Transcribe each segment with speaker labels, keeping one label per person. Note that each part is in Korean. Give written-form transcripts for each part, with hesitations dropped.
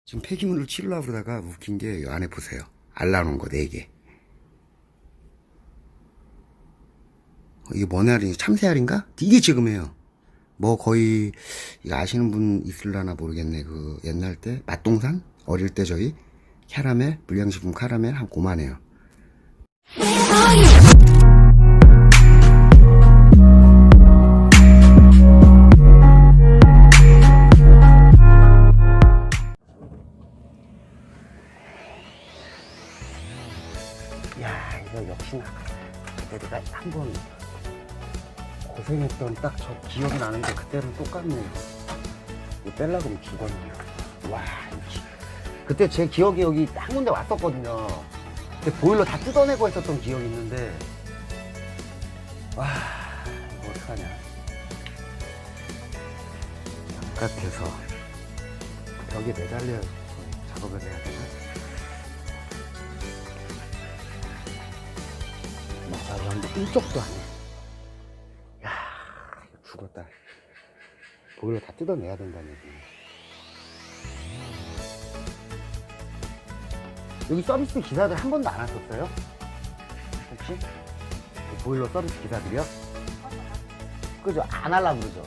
Speaker 1: 지금 폐기물을 치우려고 그러다가 웃긴 게 이 안에 보세요. 알 나오는 거 4개. 이게 뭔 알이지? 참새알인가? 되게 지금해요. 뭐 거의 이거 아시는 분 있을라나 모르겠네. 그 옛날 때 맛동산 어릴 때 저희 캐러멜 불량식품 카라멜 한 고만해요. 야, 이거 역시나 그때 내가 한번 고생했던 딱 저 기억이 나는데 그때는 똑같네요. 이거 뺄라고 하면 죽었네요. 와, 그때 제 기억이 여기 한 군데 왔었거든요. 근데 보일러 다 뜯어내고 했었던 기억이 있는데, 와, 이거 어떡하냐. 바깥에서 벽에 매달려 작업을 해야 되나? 맞아, 근데 1쪽도 안 해. 야, 이거 죽었다. 보일러 다 뜯어내야 된다는 얘기네. 여기 서비스 기사들 한 번도 안 왔었어요? 혹시? 보일러 서비스 기사들이요? 그죠? 안 하려고 그러죠?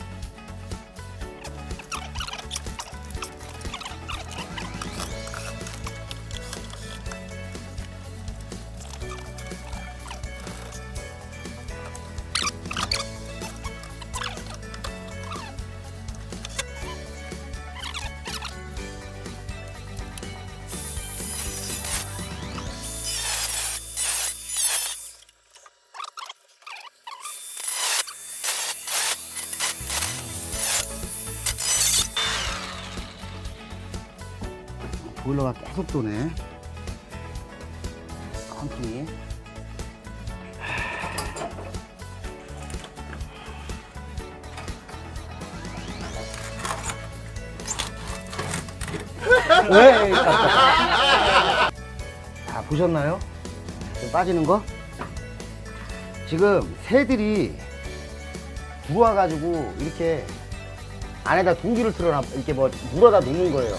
Speaker 1: 보일러가 계속 도네. 컴프니. 왜? 자, 보셨나요? 지금 빠지는 거? 지금 새들이 들어와가지고 이렇게 안에다 둥지를 틀어놔, 이렇게 뭐 물어다 놓는 거예요.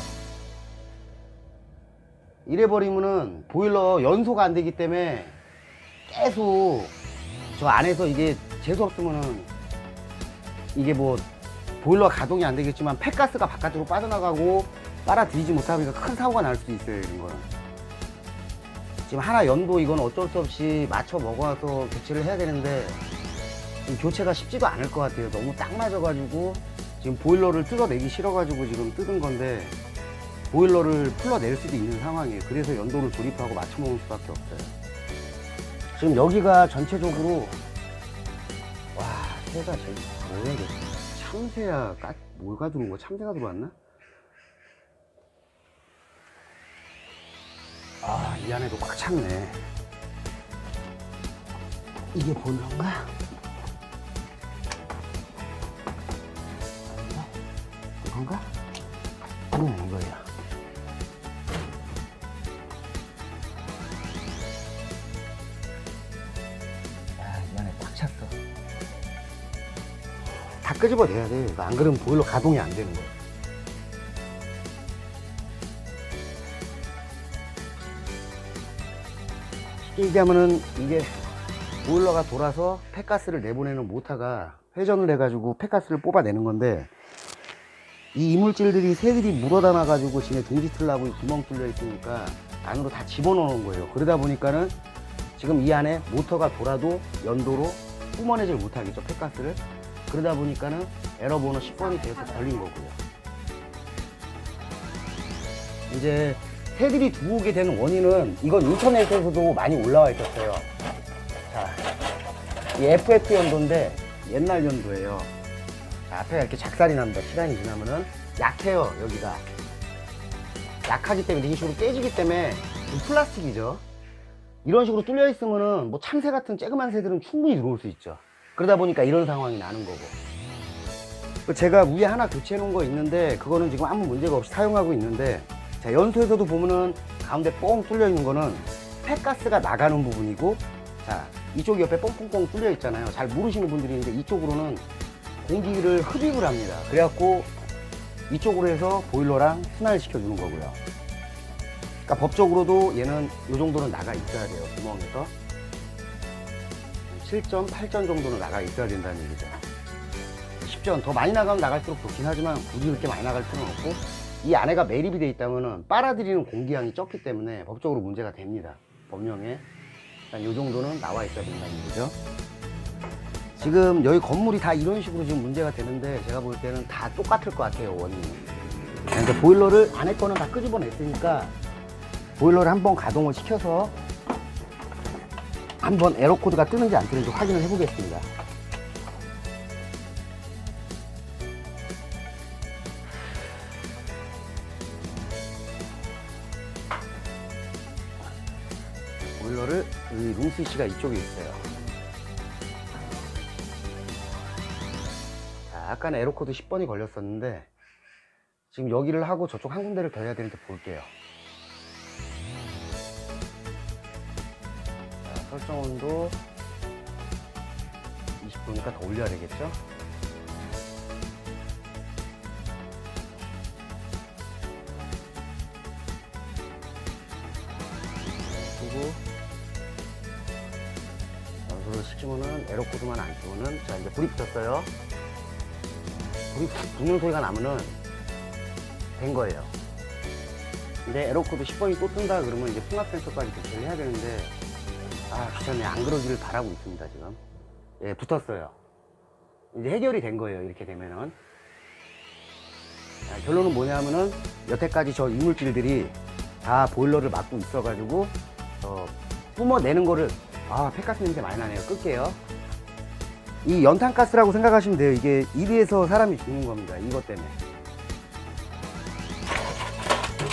Speaker 1: 이래버리면은 보일러 연소가 안 되기 때문에 계속 저 안에서 이게 재수없으면은 이게 뭐 보일러 가동이 안 되겠지만 폐가스가 바깥으로 빠져나가고 빨아들이지 못하니까 큰 사고가 날 수도 있어요. 이런 거는 지금 하나 연도 이건 어쩔 수 없이 맞춰 먹어서 교체를 해야 되는데 지금 교체가 쉽지도 않을 것 같아요. 너무 딱 맞아가지고 지금 보일러를 뜯어내기 싫어가지고 지금 뜯은 건데 보일러를 풀러낼 수도 있는 상황이에요. 그래서 연도를 조립하고 맞춰 먹을 수밖에 없어요. 지금 여기가 전체적으로 와, 새가 제일 뭐야 이게 참새야 뭐가 들어온 거야? 참새가 들어왔나? 아, 이 안에도 꽉 찼네. 이게 보일러인가? 아닌가? 이건가? 이거야. 이 안에 꽉 찼어. 다 끄집어내야 돼. 안 그러면 보일러 가동이 안 되는 거야. 쉽게 얘기하면은 이게 보일러가 돌아서 폐가스를 내보내는 모터가 회전을 해가지고 폐가스를 뽑아내는 건데 이 이물질들이 새들이 물어다놔 가지고 지금 둥지 틀라고 구멍 뚫려 있으니까 안으로 다 집어넣는 거예요. 그러다 보니까는 지금 이 안에 모터가 돌아도 연도로 뿜어내질 못하겠죠, 폐가스를. 그러다 보니까는 에러 번호 10번이 계속 걸린 거고요. 이제 새들이 들어오게 되는 원인은 이건 인터넷에서도 많이 올라와 있었어요. 자, 이 FF 연도인데 옛날 연도예요. 자, 앞에가 이렇게 작살이 납니다. 시간이 지나면은 약해요. 여기가 약하기 때문에 이런 식으로 깨지기 때문에 플라스틱이죠. 이런 식으로 뚫려 있으면은 뭐 참새 같은 쬐그만 새들은 충분히 들어올 수 있죠. 그러다 보니까 이런 상황이 나는 거고. 제가 위에 하나 교체해 놓은 거 있는데 그거는 지금 아무 문제가 없이 사용하고 있는데, 자, 연소에서도 보면은 가운데 뻥 뚫려 있는 거는 폐가스가 나가는 부분이고, 자, 이쪽 옆에 뻥뻥뻥 뚫려 있잖아요. 잘 모르시는 분들이 있는데 이쪽으로는 공기를 흡입을 합니다. 그래갖고 이쪽으로 해서 보일러랑 순환을 시켜주는 거고요. 그러니까 법적으로도 얘는 이 정도는 나가 있어야 돼요. 구멍에서 7전, 8전 정도는 나가 있어야 된다는 얘기죠. 10전 더 많이 나가면 나갈수록 좋긴 하지만 굳이 그렇게 많이 나갈 필요는 없고, 이 안에가 매립이 돼 있다면 빨아들이는 공기량이 적기 때문에 법적으로 문제가 됩니다. 법령에. 이 정도는 나와 있어야 된다는 얘기죠. 지금 여기 건물이 다 이런 식으로 지금 문제가 되는데 제가 볼 때는 다 똑같을 것 같아요, 원인이. 그러니까 보일러를 안에 거는 다 끄집어냈으니까 보일러를 한번 가동을 시켜서 한번 에러코드가 뜨는지 안 뜨는지 확인을 해 보겠습니다. 보일러를 이 룸스위치가 이쪽에 있어요. 자, 아까는 에러코드 10번이 걸렸었는데 지금 여기를 하고 저쪽 한 군데를 더 해야 되는데 볼게요. 자, 설정 온도 20도니까 더 올려야 되겠죠? 그리고 연소를 시키면은 에러코드만 안 뜨면은, 자, 이제 불이 붙었어요. 불이 붙는 소리가 나면은 된 거예요. 근데 에러코드 10번이 또 뜬다 그러면 이제 풍압 센서까지 교체를 해야 되는데, 아, 귀찮네. 안 그러기를 바라고 있습니다, 지금. 예, 붙었어요. 이제 해결이 된 거예요, 이렇게 되면은. 아, 결론은 뭐냐면은 여태까지 저 이물질들이 다 보일러를 막고 있어가지고 뿜어내는 거를, 아, 폐가스 냄새 많이 나네요. 끌게요. 이 연탄가스라고 생각하시면 돼요. 이게 이리에서 사람이 죽는 겁니다, 이것 때문에.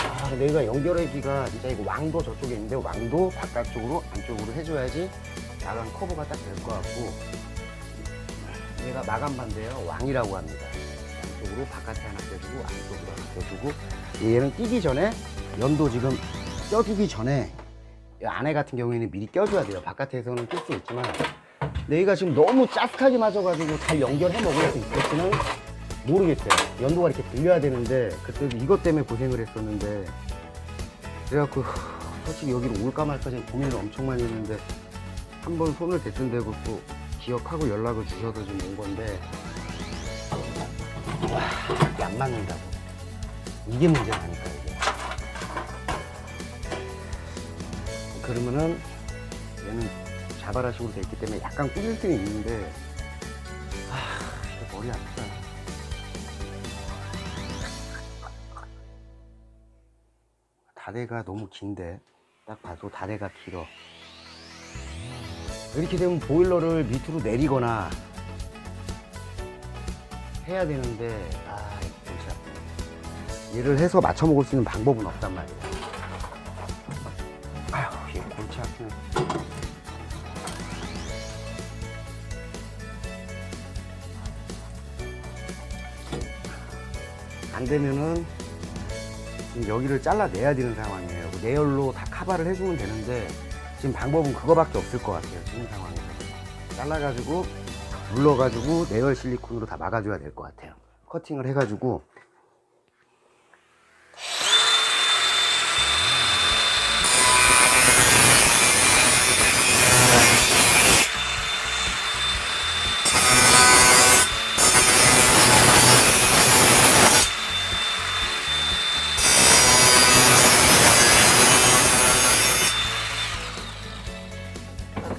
Speaker 1: 아, 근데 여기가 연결하기가 진짜, 이거 왕도 저쪽에 있는데 왕도 바깥쪽으로 안쪽으로 해줘야지 마감 커버가 딱 될 것 같고, 얘가 마감반대요. 왕이라고 합니다. 안쪽으로 바깥에 하나 껴주고 안쪽으로 하나 껴주고, 얘는 끼기 전에 연도 지금 껴주기 전에 이 안에 같은 경우에는 미리 껴줘야 돼요. 바깥에서는 낄 수 있지만, 근데 얘가 지금 너무 짜스하게 맞아가지고 잘 연결해 먹을 수 있을지는 모르겠어요. 연도가 이렇게 들려야 되는데, 그때도 이것 때문에 고생을 했었는데, 그래갖고 솔직히 여기로 올까 말까 지금 고민을 엄청 많이 했는데, 한번 손을 댔던 데고 또 기억하고 연락을 주셔서 지금 온 건데, 와, 이게 안 맞는다고. 이게 문제라니까, 이게. 그러면은 얘는 자바라식으로 돼 있기 때문에 약간 꾸질 수는 있는데, 아, 이게 머리 아프다. 다대가 너무 긴데, 딱 봐도 다대가 길어. 이렇게 되면 보일러를 밑으로 내리거나 해야 되는데, 아, 이거 골치 아프네. 얘를 해서 맞춰 먹을 수 있는 방법은 없단 말이야. 아휴, 얘 골치 아프네. 안 되면은 지금 여기를 잘라내야 되는 상황이에요. 내열로 다 커버를 해주면 되는데, 지금 방법은 그거밖에 없을 것 같아요. 지금 상황에서 잘라가지고 눌러가지고 내열 실리콘으로 다 막아줘야 될 것 같아요. 커팅을 해가지고.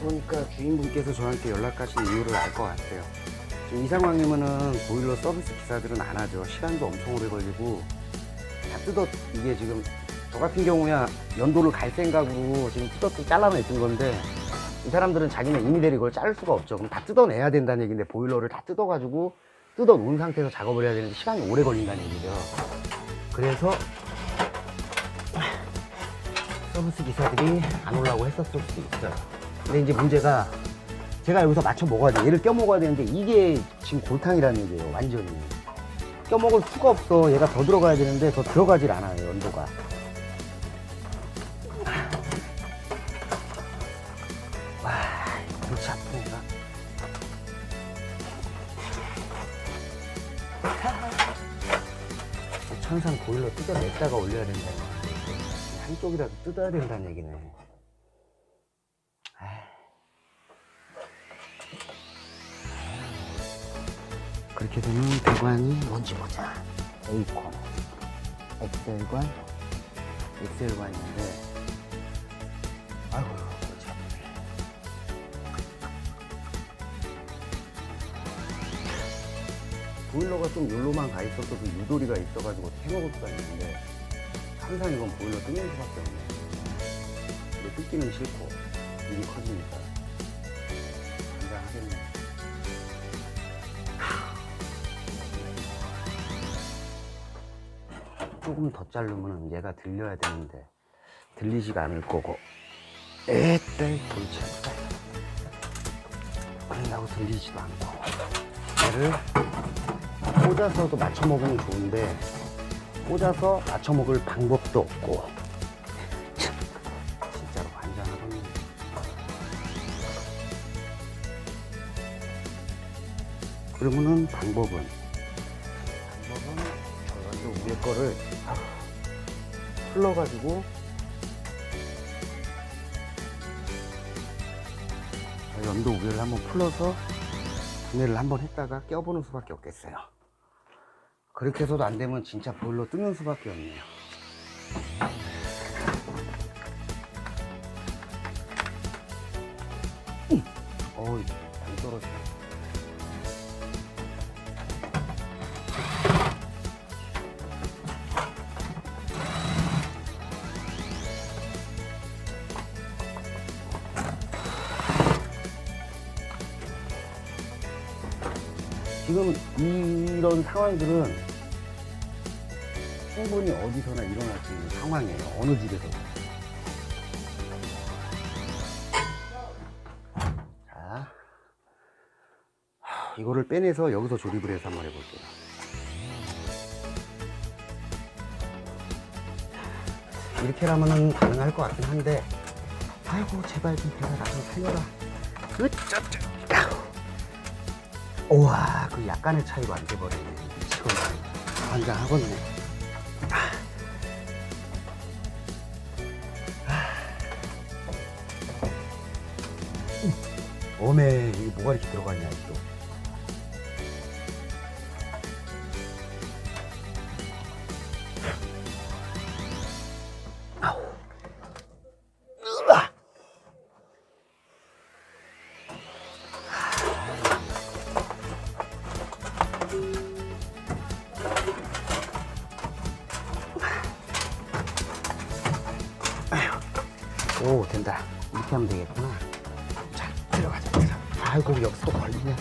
Speaker 1: 보니까 주인분께서 저한테 연락하신 이유를 알 것 같아요. 지금 이 상황이면은 보일러 서비스 기사들은 안 하죠. 시간도 엄청 오래 걸리고 다 이게 지금 저 같은 경우야 연도를 갈 생각으로 지금 잘라내준 건데, 이 사람들은 자기네 임의대로 이걸 자를 수가 없죠. 그럼 다 뜯어내야 된다는 얘기인데, 보일러를 다 뜯어가지고 뜯어 놓은 상태에서 작업을 해야 되는데 시간이 오래 걸린다는 얘기죠. 그래서 서비스 기사들이 안 오려고 했었을 수도 있어요. 근데 이제 문제가, 제가 여기서 맞춰 먹어야 돼. 얘를 껴 먹어야 되는데 이게 지금 골탕이라는 얘기예요. 완전히 껴 먹을 수가 없어. 얘가 더 들어가야 되는데 더 들어가질 않아요, 연도가. 와, 골치 아프네. 얘가. 항상 보일러 뜯어냈다가 올려야 된다는 얘기인데 한쪽이라도 뜯어야 된다는 얘기네. 그렇게 되면 배관이 뭔지 보자. A콘, 엑셀관, 엑셀관인데 아이고 골치 아프네. 보일러가 좀 요로만 가 있어도 그 유도리가 있어가지고 해먹을 수가 있는데 항상 이건 보일러 뜯는 수밖에 없네. 근데 뜯기는 싫고 일이 커지니까 긴장하겠네. 조금 더 자르면 얘가 들려야 되는데 들리지가 않을 거고 에떼 골치 아프다. 그런다고 들리지도 않고 얘를 꽂아서도 맞춰 먹으면 좋은데 꽂아서 맞춰 먹을 방법도 없고 진짜로 환장하거든요. 그러면은 방법은 저 위에 거를 풀러가지고 연도 우회를 한번 풀러서 분해를 한번 했다가 껴보는 수밖에 없겠어요. 그렇게 해서도 안 되면 진짜 보일러 뜯는 수밖에 없네요. 어이, 안 떨어져. 지금 이런 상황들은 충분히 어디서나 일어날 수 있는 상황이에요. 어느 집에서도. 자, 이거를 빼내서 여기서 조립을 해서 한번 해볼게요. 이렇게 하면은 가능할 것 같긴 한데, 아이고 제발 좀 배가 나 좀 살려라. 으쩌쩌. 우와, 그 약간의 차이로 안 돼버리네. 지금 환장하겠네. 어메, 이게 뭐가 이렇게 들어가냐 또. 오, 된다. 이렇게 하면 되겠구나. 자, 들어가자. 아이고, 여기서 걸리네.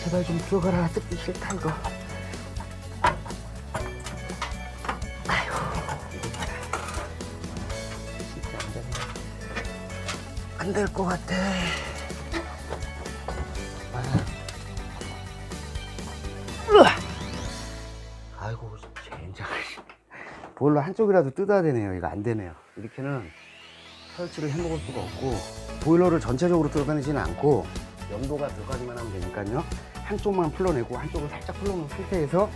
Speaker 1: 제발 좀 들어가라. 뜯기 싫다, 이거. 아이고, 진짜 안 되네. 안 될 것 같아. 아이고, 젠장. 보일러 한쪽이라도 뜯어야 되네요. 이거 안 되네요. 이렇게는 설치를 해 먹을 수가 없고, 보일러를 전체적으로 들어가지는 않고 연도가 들어가기만 하면 되니까요. 한쪽만 풀러내고 한쪽을 살짝 풀러놓은 상태에서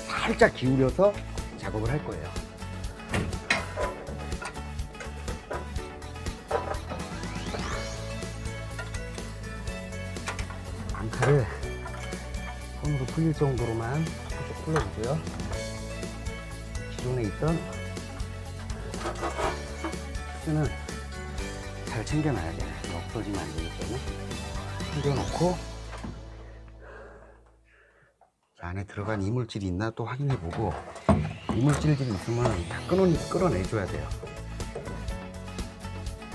Speaker 1: 살짝 기울여서 작업을 할 거예요. 방칼을 손으로 풀릴 정도로만 살짝 풀러주고요. 기존에 있던 는 잘 챙겨놔야 돼. 없어지면 안 되기 때문에 챙겨놓고 안에 들어간 이물질이 있나 또 확인해보고, 이물질들이 있으면 다 끌어내줘야 돼요.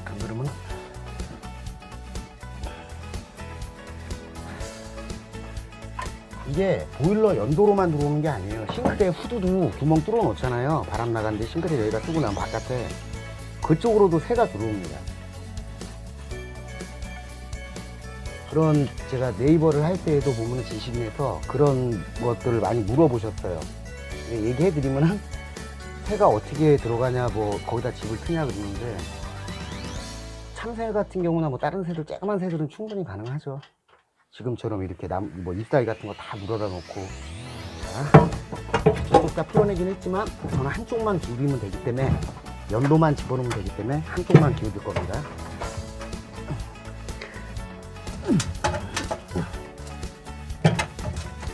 Speaker 1: 안 그러면 이게 보일러 연도로만 들어오는 게 아니에요. 싱크대 후드도 구멍 뚫어 놓잖아요. 바람 나가는데 싱크대 여기가 쓰고 나면 바깥에 그쪽으로도 새가 들어옵니다. 그런, 제가 네이버를 할 때에도 보면 지식인에서 그런 것들을 많이 물어보셨어요. 얘기해드리면 새가 어떻게 들어가냐, 뭐 거기다 집을 트냐 그러는데, 참새 같은 경우나 뭐 다른 새들, 쬐그만 새들은 충분히 가능하죠. 지금처럼 이렇게 뭐 잎사귀 같은 거 다 물어다 놓고. 자, 저쪽 다 풀어내긴 했지만 저는 한쪽만 기울이면 되기 때문에 연도만 집어넣으면 되기 때문에 한쪽만 기울일 겁니다.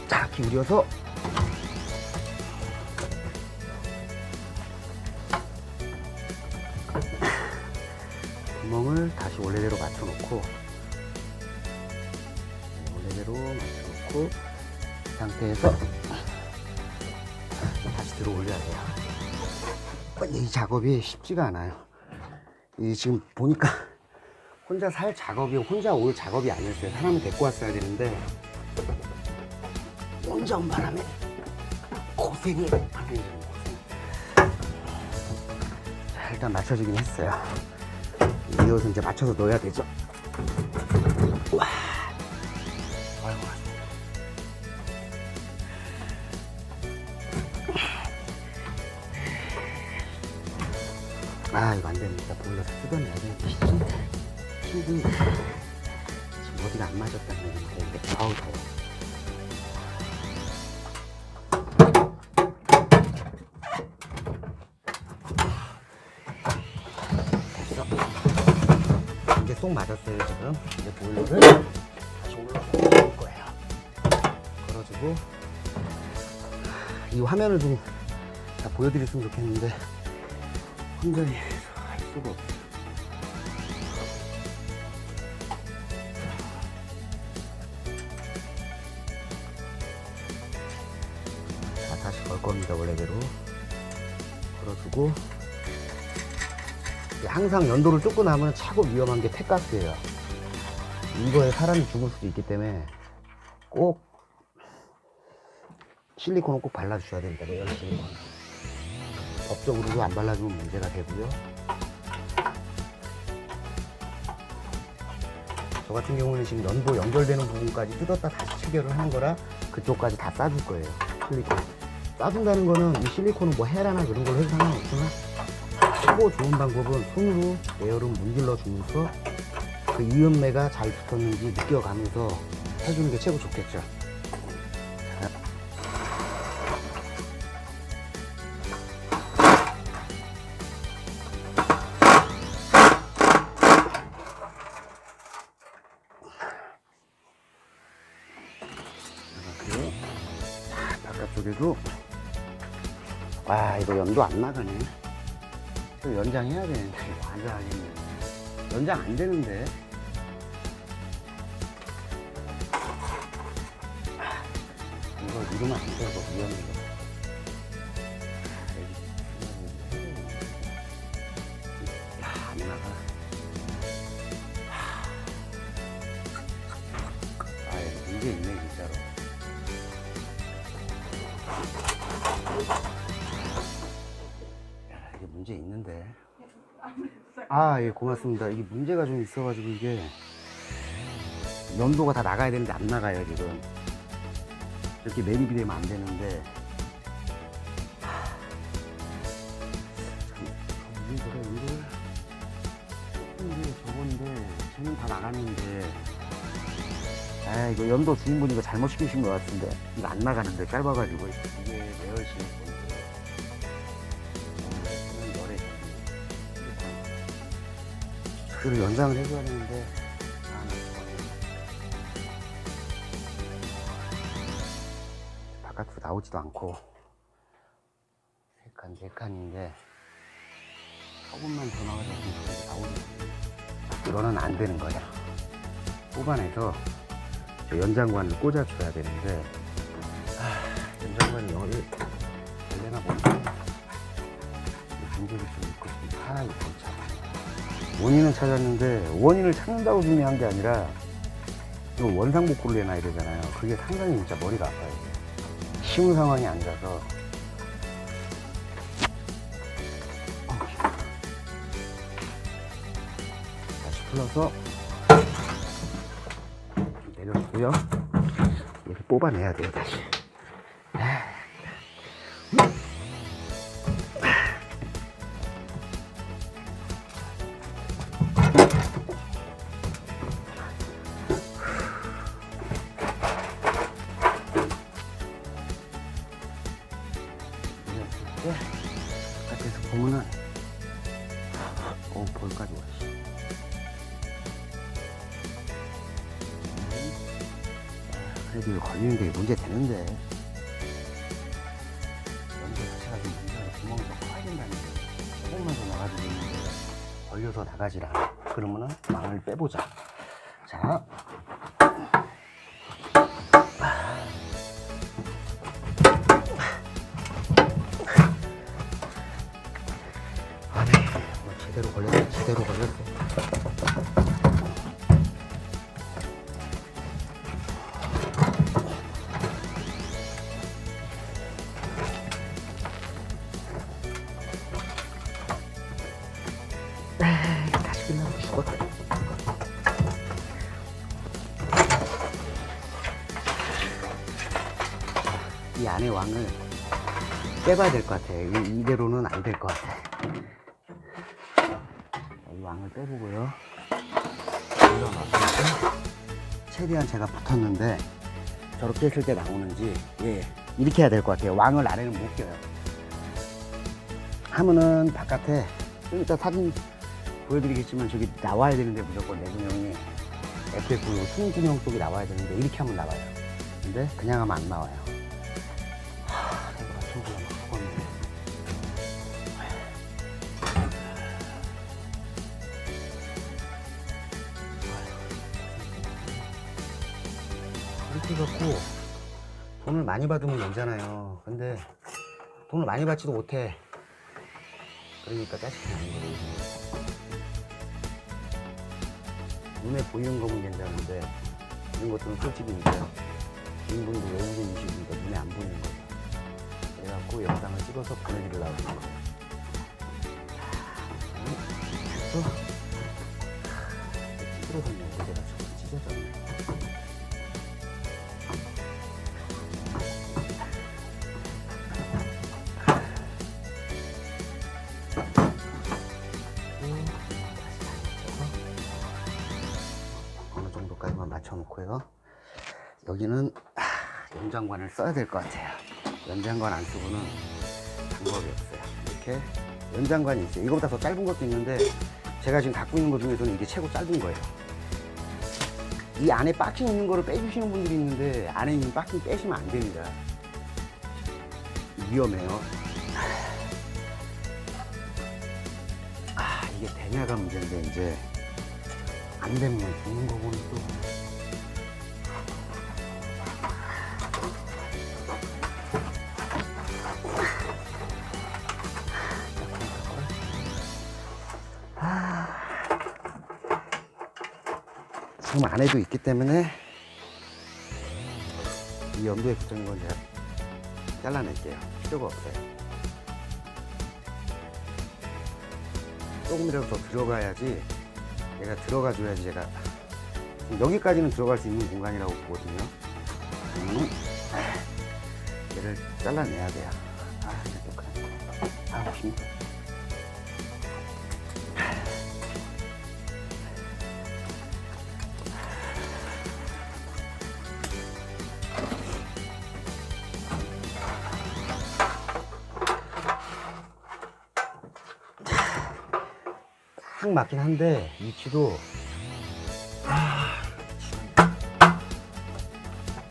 Speaker 1: 자, 기울여서 구멍을 다시 원래대로 맞춰놓고 원래대로 맞춰놓고 이 상태에서 다시 들어 올려야 돼요. 이 작업이 쉽지가 않아요. 이 지금 보니까 혼자 살 작업이, 혼자 올 작업이 아니었어요. 사람을 데리고 왔어야 되는데 혼자 온 바람에 고생이 많이. 자, 일단 맞춰주긴 했어요. 이것은 이제 맞춰서 넣어야 되죠. 와, 아이고. 아, 이거 안 됩니다. 보일러서 뜯어내야 되는데 힘든데 지금 어디가 안 맞았다는 얘기인데 이게 아우 더워. 이제 쏙 맞았어요. 지금 이제 보일러를 다시 올려놓을 거예요. 걸어주고 이 화면을 좀 다 보여드렸으면 좋겠는데 혼자서 할 수가 없어요. 자, 다시 걸 겁니다. 원래대로 걸어주고, 항상 연도를 쫓고 나면 차고 위험한 게 폐가스예요. 이거에 사람이 죽을 수도 있기 때문에 꼭 실리콘을 꼭 발라주셔야 됩니다. 레어 실리콘. 법적으로도 안 발라주면 문제가 되고요. 저 같은 경우는 지금 연도 연결되는 부분까지 뜯었다 다시 체결을 하는 거라 그쪽까지 다 싸줄 거예요. 실리콘 싸준다는 거는 이 실리콘은 뭐 헤라나 그런 걸로 해도 상관없지만 최고 좋은 방법은 손으로 레어를 문질러 주면서 그 이음매가 잘 붙었는지 느껴가면서 해주는 게 최고 좋겠죠. 바깥쪽에도 와, 이거 연도 안 나가네. 또 연장해야 되는데 이거 안 나가겠네. 연장 안 되는데. 이거 이러면 안 돼. 이거 위험해. 야, 안 나가. 아, 이거 문제 있네 진짜로. 야, 이게 문제 있는데. 아, 예, 고맙습니다. 이게 문제가 좀 있어가지고 이게 연도가 다 나가야 되는데 안 나가요 지금. 이렇게 매립이 되면 안 되는데. 저건데 쟤는 다 나갔는데. 아, 이거 연도 주인분이 이거 잘못 시키신 것 같은데 이거 안 나가는데 짧아가지고. 이게 레어실 이걸 연장을 해줘야 되는데 바깥으로 나오지도 않고 세 칸인데 조금만 더 나가줬으면 나오지. 이거는 안 되는 거야. 뽑아내서 연장관을 꽂아줘야 되는데 연장관이 여기 열려나 보니까 문제가 좀 있고 좀 하나 있고 참. 원인은 찾았는데 원인을 찾는다고 중요한 게 아니라 이거 원상복구를 해놔야 되잖아요. 그게 상당히 진짜 머리가 아파요. 쉬운 상황이 아니라서. 다시 풀어서 내려주고요. 이렇게 뽑아내야 돼요. 다시. 볼까지 와. 그래도 이거 걸리는 게 문제 되는데. 연도 자체가 좀 문제가 구멍이 더 커야 된다는 게. 조금만 더 나가지고 있는데 걸려서 나가질 않아. 그러면은 망을 빼보자. 자. 제대로 걸렸어. 제대로 걸렸어. 다시 끝나고 죽었다. 이 안에 왕을 빼봐야 될 것 같아. 이대로는 안 될 것 같아. 이 왕을 빼보고요. 올려놨으니까 최대한 제가 붙었는데 저렇게 했을 때 나오는지 이렇게 해야 될 것 같아요. 왕을 아래는 못 껴요. 하면은 바깥에 좀 이따 사진 보여드리겠지만 저기 나와야 되는데 무조건 내구형이 FF 승구형 쪽이 나와야 되는데 이렇게 하면 나와요. 근데 그냥 하면 안 나와요. 내가 맞춰보려면 죽었네. 이렇게 해갖고 돈을 많이 받으면 되잖아요. 근데 돈을 많이 받지도 못해. 그러니까 짜증이 나는 거예요. 눈에 보이는 거면 괜찮은데 이런 것들은 솔직히 이제 주인분도 외국인 이시니까 눈에 안 보이는 거죠. 그래갖고 영상을 찍어서 보내드리려고 하는 거예요. 그래서 찌그러졌네. 여기가 조금 찢어졌네. 어느 정도까지만 맞춰놓고요. 여기는 연장관을 써야 될 것 같아요. 연장관 안 쓰고는 방법이 없어요. 이렇게 연장관이 있어요. 이거보다 더 짧은 것도 있는데 제가 지금 갖고 있는 것 중에서는 이게 최고 짧은 거예요. 이 안에 박싱 있는 거를 빼주시는 분들이 있는데 안에 있는 박싱 빼시면 안 됩니다. 위험해요. 이게 되냐가 문제인데 이제 안 되면 죽는 거고는 또. 지금 안에도 있기 때문에 이 연도에 붙은 건 제가 잘라낼게요. 필요가 없어요. 조금이라도 더 들어가야지, 얘가 들어가줘야지 제가 여기까지는 들어갈 수 있는 공간이라고 보거든요. 그러면 얘를 잘라내야 돼요. 힘들어. 딱 맞긴 한데 위치도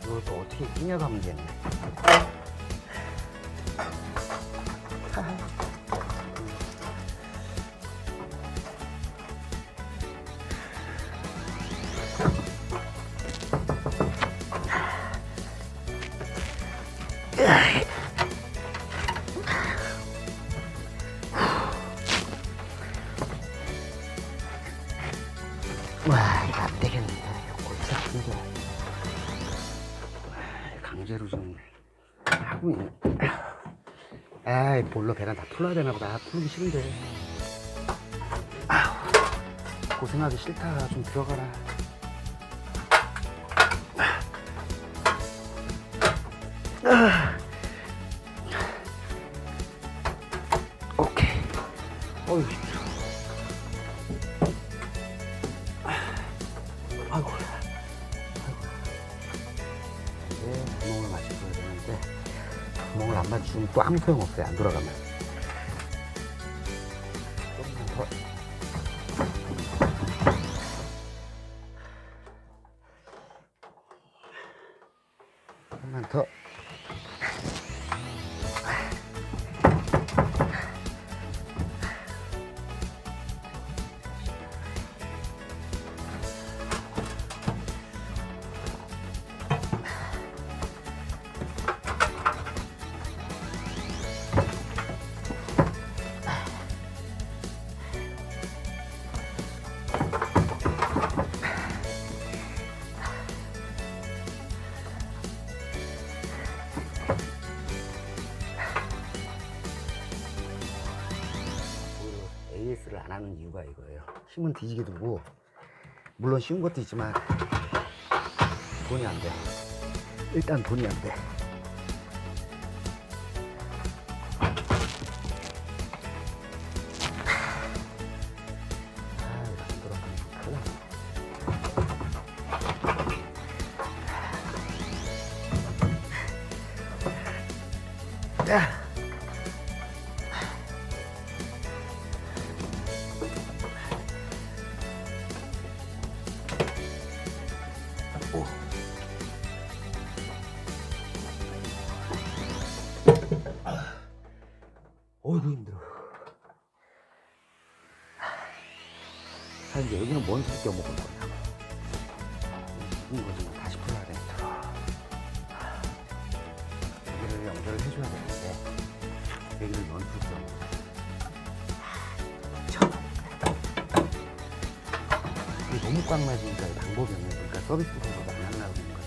Speaker 1: 이것도 어떻게 끼냐가 문제네. 와, 이거 안 되겠는데. 이거 골치 아픈데. 강제로 좀 하고 있네. 에이, 볼로 배란 다 풀어야 되나 보다. 풀기 싫은데. 아우, 고생하기 싫다. 좀 들어가라. 오케이. 어휴, 힘들어. 아이고. 이제 구멍을 맞춰줘야 되는데, 구멍을 안 맞추면 또 아무 소용 없어요. 안 돌아가면. 조금만 더. ABS를 안 하는 이유가 이거예요. 힘은 뒤지게 두고, 물론 쉬운 것도 있지만 돈이 안 돼. 일단 돈이 안 돼. 야. 오. 어이구 힘들어. 사실 이제 여기는 뭔 소리 껴먹은 거냐고. 죽은 거지만 다시 풀어야 되겠다. 여기를 연결을 해줘야 되는데 여기를 넣을 수 없어. 이게 너무 꽉 맞으니까 방법이 없네. 그러니까 서비스 공부도 안 하려고 그러는 거야.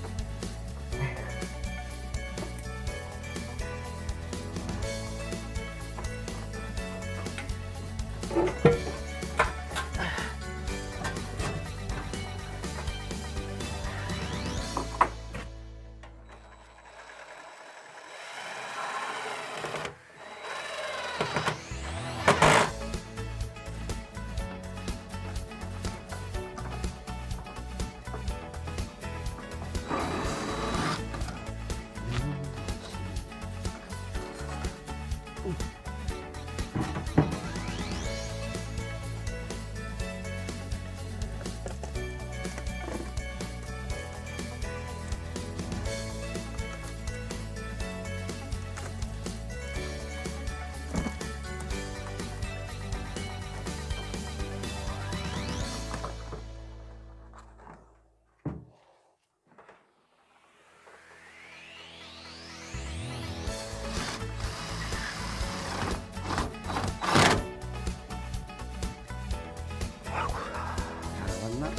Speaker 1: 맞나?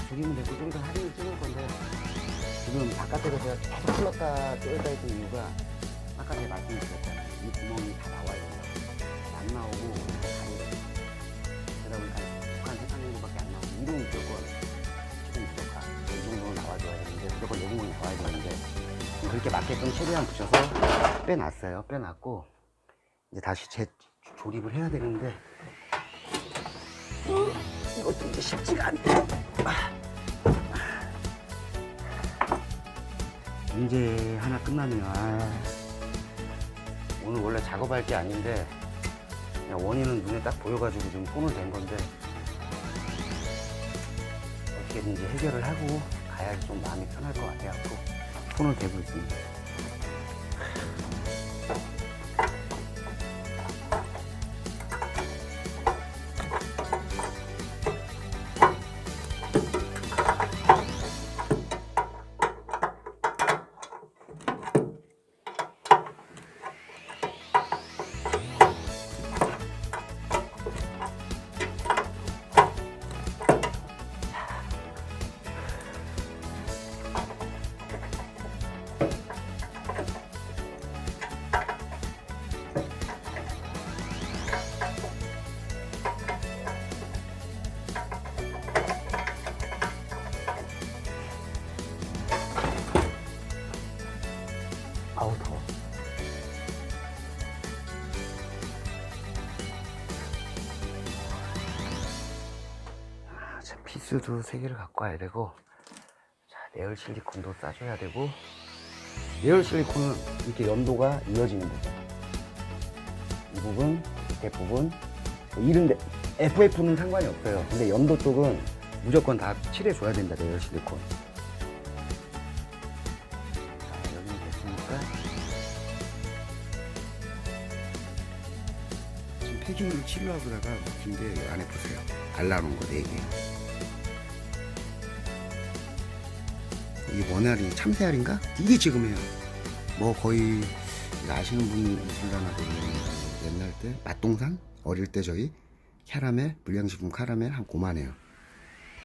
Speaker 1: 저기면 되고 좀 더 할인을 찍을 건데 지금 바깥에서 제가 계속 풀렀다 떼었다 했던 이유가 아까 제가 말씀드렸잖아요. 이 구멍이 다 나와야 된다. 안 나오고 다리를 그러다 보니까 북한 해상용도밖에 안 나오고 이동이 무조건 조금 부족한 이 정도는 나와줘야 되는데 무조건 내 구멍이 나와야 되는데 그렇게 맞게끔 최대한 붙여서 빼놨어요. 빼놨고 이제 다시 조립을 해야 되는데 이것도 이제 쉽지가 않네. 이제 하나 끝나면 오늘 원래 작업할 게 아닌데 그냥 원인은 눈에 딱 보여가지고 지금 손을 댄 건데 어떻게든지 해결을 하고 가야지 좀 마음이 편할 것 같아갖고 손을 대고 있습니다. 아우 더워. 자, 피스도 3개를 갖고 와야 되고 자, 내열 실리콘도 싸줘야 되고 내열 실리콘은 이렇게 연도가 이어지는 부분 이 부분, 밑에 부분 뭐 이런데 FF는 상관이 없어요. 근데 연도 쪽은 무조건 다 칠해줘야 된다. 내열 실리콘. 지금 패킹으로 칠하고 다가 근데 안에 보세요. 갈라놓은 거 4개. 이게 원알이 참새알인가? 이게 지금이에요. 뭐 거의 아시는 분이 있으려나 모르겠는데 옛날 때 맛동산 어릴 때 저희 캐러멜 불량식품 캐러멜 한 고만해요.